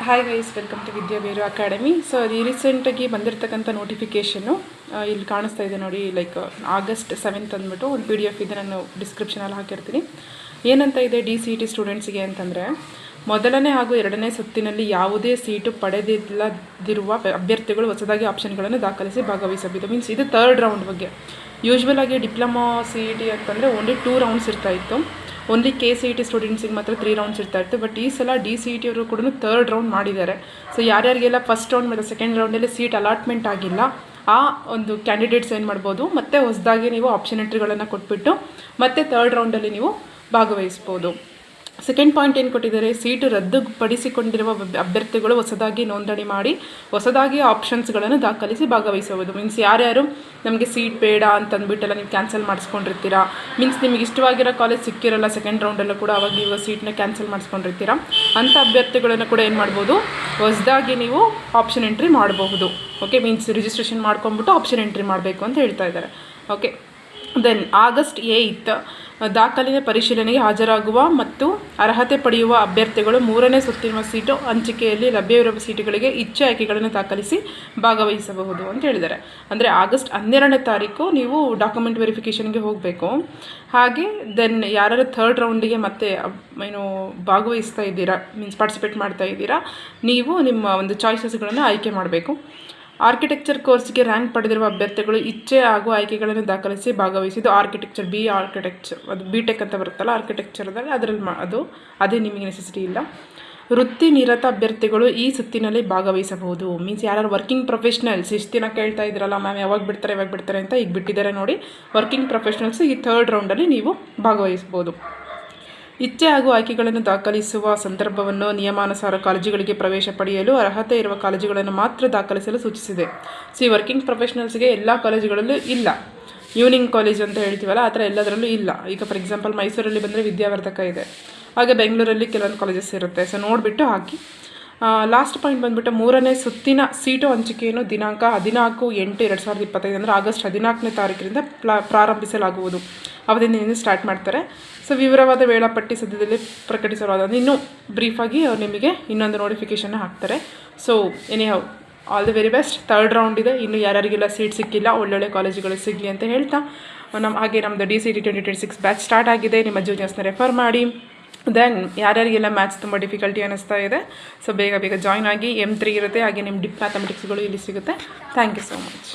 Hi guys, welcome to Vidyaberu academy. So ಈ ರೀಸೆಂಟಾಗಿ ಬಂದಿರತಕ್ಕಂಥ ನೋಟಿಫಿಕೇಷನ್ನು ಇಲ್ಲಿ ಕಾಣಿಸ್ತಾ ಇದೆ ನೋಡಿ. ಲೈಕ್ August 7th ಅಂದ್ಬಿಟ್ಟು ಒಂದು PDF ಇದೆ, ನಾನು ಡಿಸ್ಕ್ರಿಪ್ಷನಲ್ಲಿ ಹಾಕಿರ್ತೀನಿ. ಏನಂತ ಇದೆ DCET ಸ್ಟೂಡೆಂಟ್ಸಿಗೆ ಅಂತಂದರೆ, ಮೊದಲನೇ ಹಾಗೂ ಎರಡನೇ ಸುತ್ತಿನಲ್ಲಿ ಯಾವುದೇ ಸೀಟು ಪಡೆದಿಲ್ಲದಿರುವ ಅಭ್ಯರ್ಥಿಗಳು ಹೊಸದಾಗಿ ಆಪ್ಷನ್ಗಳನ್ನು ದಾಖಲಿಸಿ ಭಾಗವಹಿಸಬಹುದು. ಮೀನ್ಸ್ ಇದು ಥರ್ಡ್ ರೌಂಡ್ ಬಗ್ಗೆ. ಯೂಶ್ವಲ್ ಆಗಿ ಡಿಪ್ಲೊಮಾ CET ಅಂತಂದರೆ ಓನ್ಲಿ 2 ರೌಂಡ್ಸ್ ಇರ್ತಾಯಿತ್ತು. ಓನ್ಲಿ KCET ಸ್ಟೂಡೆಂಟ್ಸಿಗೆ ಮಾತ್ರ 3 ರೌಂಡ್ಸ್ ಇರ್ತಾಯಿತ್ತು. ಬಟ್ ಈ ಸಲ DCET ಅವರು ಕೂಡ ಥರ್ಡ್ ರೌಂಡ್ ಮಾಡಿದ್ದಾರೆ. ಸೊ ಯಾರ್ಯಾರಿಗೆಲ್ಲ ಫಸ್ಟ್ ರೌಂಡ್ ಮತ್ತು ಸೆಕೆಂಡ್ ರೌಂಡಲ್ಲಿ ಸೀಟ್ ಅಲಾಟ್ಮೆಂಟ್ ಆಗಿಲ್ಲ, ಆ ಒಂದು ಕ್ಯಾಂಡಿಡೇಟ್ಸ್ ಏನು ಮಾಡ್ಬೋದು, ಮತ್ತೆ ಹೊಸದಾಗಿ ನೀವು ಆಪ್ಷನ್ ಎಂಟ್ರಿಗಳನ್ನು ಕೊಟ್ಬಿಟ್ಟು ಮತ್ತೆ ಥರ್ಡ್ ರೌಂಡಲ್ಲಿ ನೀವು ಭಾಗವಹಿಸ್ಬೋದು. ಸೆಕೆಂಡ್ ಪಾಯಿಂಟ್ ಏನು ಕೊಟ್ಟಿದ್ದಾರೆ, ಸೀಟು ರದ್ದುಪಡಿಸಿಕೊಂಡಿರುವ ಅಭ್ಯರ್ಥಿಗಳು ಹೊಸದಾಗಿ ನೋಂದಣಿ ಮಾಡಿ ಹೊಸದಾಗಿ ಆಪ್ಷನ್ಸ್ಗಳನ್ನು ದಾಖಲಿಸಿ ಭಾಗವಹಿಸಬಹುದು. ಮೀನ್ಸ್ ಯಾರ್ಯಾರು ನಮಗೆ ಸೀಟ್ ಬೇಡ ಅಂತಂದ್ಬಿಟ್ಟೆಲ್ಲ ನೀವು ಕ್ಯಾನ್ಸಲ್ ಮಾಡಿಸ್ಕೊಂಡಿರ್ತೀರಾ, ಮೀನ್ಸ್ ನಿಮಗೆ ಇಷ್ಟವಾಗಿರೋ ಕಾಲೇಜ್ ಸಿಕ್ಕಿರಲ್ಲ ಸೆಕೆಂಡ್ ರೌಂಡಲ್ಲೂ ಕೂಡ, ಅವಾಗ ನೀವು ಸೀಟ್ನ ಕ್ಯಾನ್ಸಲ್ ಮಾಡಿಸ್ಕೊಂಡಿರ್ತೀರಾ, ಅಂಥ ಅಭ್ಯರ್ಥಿಗಳನ್ನು ಕೂಡ ಏನು ಮಾಡ್ಬೋದು, ಹೊಸದಾಗಿ ನೀವು ಆಪ್ಷನ್ ಎಂಟ್ರಿ ಮಾಡಬಹುದು. ಓಕೆ, ಮೀನ್ಸ್ ರಿಜಿಸ್ಟ್ರೇಷನ್ ಮಾಡ್ಕೊಂಬಿಟ್ಟು ಆಪ್ಷನ್ ಎಂಟ್ರಿ ಮಾಡಬೇಕು ಅಂತ ಹೇಳ್ತಾ ಇದ್ದಾರೆ. ಓಕೆ, ದೆನ್ August 8th ದಾಖಲಿನ ಪರಿಶೀಲನೆಗೆ ಹಾಜರಾಗುವ ಮತ್ತು ಅರ್ಹತೆ ಪಡೆಯುವ ಅಭ್ಯರ್ಥಿಗಳು 3ನೇ ಸುತ್ತಿನ ಸೀಟು ಹಂಚಿಕೆಯಲ್ಲಿ ಲಭ್ಯವಿರುವ ಸೀಟುಗಳಿಗೆ ಇಚ್ಛೆ ಆಯ್ಕೆಗಳನ್ನು ದಾಖಲಿಸಿ ಭಾಗವಹಿಸಬಹುದು ಅಂತ ಹೇಳಿದ್ದಾರೆ. ಅಂದರೆ August 12ನೇ ತಾರೀಕು ನೀವು ಡಾಕ್ಯುಮೆಂಟ್ ವೆರಿಫಿಕೇಷನ್ಗೆ ಹೋಗಬೇಕು. ಹಾಗೆ ದೆನ್ ಯಾರು ಥರ್ಡ್ ರೌಂಡಿಗೆ ಮತ್ತೆ ಏನು ಭಾಗವಹಿಸ್ತಾ ಇದ್ದೀರಾ, ಮೀನ್ಸ್ ಪಾರ್ಟಿಸಿಪೇಟ್ ಮಾಡ್ತಾ ಇದ್ದೀರಾ, ನೀವು ನಿಮ್ಮ ಒಂದು ಚಾಯ್ಸಸ್ಗಳನ್ನು ಆಯ್ಕೆ ಮಾಡಬೇಕು. ಆರ್ಕಿಟೆಕ್ಚರ್ ಕೋರ್ಸ್ಗೆ ರ್ಯಾಂಕ್ ಪಡೆದಿರುವ ಅಭ್ಯರ್ಥಿಗಳು ಇಚ್ಛೆ ಹಾಗೂ ಆಯ್ಕೆಗಳನ್ನು ದಾಖಲಿಸಿ ಭಾಗವಹಿಸಿದ್ದು ಆರ್ಕಿಟೆಕ್ಚರ್ ಆರ್ಕಿಟೆಕ್ಚರ್ ಅದು BTech ಅಂತ ಬರುತ್ತಲ್ಲ ಆರ್ಕಿಟೆಕ್ಚರ್ದಲ್ಲಿ, ಅದರಲ್ಲಿ ಅದೇ ನಿಮಗೆ ನೆಸೆಸಿಟಿ ಇಲ್ಲ. ವೃತ್ತಿ ನಿರತ ಅಭ್ಯರ್ಥಿಗಳು ಈ ಸುತ್ತಿನಲ್ಲಿ ಭಾಗವಹಿಸಬಹುದು. ಮೀನ್ಸ್ ಯಾರು ವರ್ಕಿಂಗ್ ಪ್ರೊಫೆಷ್ನಲ್ಸ್, ಇಷ್ಟು ದಿನ ಕೇಳ್ತಾ ಇದ್ದೀರಲ್ಲ ಮ್ಯಾಮ್ ಯಾವಾಗ ಬಿಡ್ತಾರೆ ಅಂತ, ಈಗ ಬಿಟ್ಟಿದ್ದಾರೆ ನೋಡಿ. ವರ್ಕಿಂಗ್ ಪ್ರೊಫೆಷ್ನಲ್ಸ್ ಈ ಥರ್ಡ್ ರೌಂಡಲ್ಲಿ ನೀವು ಭಾಗವಹಿಸ್ಬೋದು. ಇಚ್ಛೆ ಹಾಗೂ ಆಯ್ಕೆಗಳನ್ನು ದಾಖಲಿಸುವ ಸಂದರ್ಭವನ್ನು ನಿಯಮಾನುಸಾರ ಕಾಲೇಜುಗಳಿಗೆ ಪ್ರವೇಶ ಪಡೆಯಲು ಅರ್ಹತೆ ಇರುವ ಕಾಲೇಜುಗಳನ್ನು ಮಾತ್ರ ದಾಖಲಿಸಲು ಸೂಚಿಸಿದೆ. ವರ್ಕಿಂಗ್ ಪ್ರೊಫೆಷ್ನಲ್ಸ್ಗೆ ಎಲ್ಲ ಕಾಲೇಜುಗಳಲ್ಲೂ ಇಲ್ಲ. ಈವ್ನಿಂಗ್ ಕಾಲೇಜ್ ಅಂತ ಹೇಳ್ತೀವಲ್ಲ, ಆ ಥರ ಎಲ್ಲದರಲ್ಲೂ ಇಲ್ಲ. ಈಗ ಫಾರ್ ಎಕ್ಸಾಂಪಲ್ ಮೈಸೂರಲ್ಲಿ ಬಂದರೆ ವಿದ್ಯಾವರ್ಧಕ ಇದೆ, ಹಾಗೆ ಬೆಂಗಳೂರಲ್ಲಿ ಕೆಲವೊಂದು ಕಾಲೇಜಸ್ ಇರುತ್ತೆ. ಸೊ ನೋಡಿಬಿಟ್ಟು ಹಾಕಿ. ಲಾಸ್ಟ್ ಪಾಯಿಂಟ್ ಬಂದುಬಿಟ್ಟು 3ನೇ ಸುತ್ತಿನ ಸೀಟು ಹಂಚಿಕೆಯನ್ನು ದಿನಾಂಕ 14/8/2025 ಅಂದರೆ August 14ನೇ ತಾರೀಕಿನಿಂದ ಪ್ರಾರಂಭಿಸಲಾಗುವುದು. ಅವತ್ತಿನಿಂದ ಸ್ಟಾರ್ಟ್ ಮಾಡ್ತಾರೆ. ಸೊ ವಿವರವಾದ ವೇಳಾಪಟ್ಟಿ ಸದ್ಯದಲ್ಲಿ ಪ್ರಕಟಿಸಲಾದ ಇನ್ನೂ ಬ್ರೀಫಾಗಿ ಅವ್ರು ನಿಮಗೆ ಇನ್ನೊಂದು ನೋಟಿಫಿಕೇಷನ್ನ ಹಾಕ್ತಾರೆ. So anyhow all the very best. Third round ಇದೆ, ಇನ್ನು ಯಾರ್ಯಾರಿಗೆಲ್ಲ ಸೀಟ್ ಸಿಕ್ಕಿಲ್ಲ ಒಳ್ಳೊಳ್ಳೆ ಕಾಲೇಜುಗಳು ಸಿಗಲಿ ಅಂತ ಹೇಳ್ತಾ, ನಮ್ಮದು DCET 2026 ಬ್ಯಾಚ್ ಸ್ಟಾರ್ಟ್ ಆಗಿದೆ. ನಿಮ್ಮ ಜೂನಿಯರ್ಸ್ನ ರೆಫರ್ ಮಾಡಿ. ದೆನ್ ಯಾರ್ಯಾರಿಗೆಲ್ಲ ಮ್ಯಾಥ್ಸ್ ತುಂಬ ಡಿಫಿಕಲ್ಟಿ ಅನ್ನಿಸ್ತಾ ಇದೆ, ಸೊ ಬೇಗ ಜಾಯ್ನ್ ಆಗಿ. M3 ಇರುತ್ತೆ, ಹಾಗೆ ನಿಮ್ಮ ಡಿಪ್ ಮ್ಯಾಥಮೆಟಿಕ್ಸ್ಗಳು ಇಲ್ಲಿ ಸಿಗುತ್ತೆ. Thank you so much.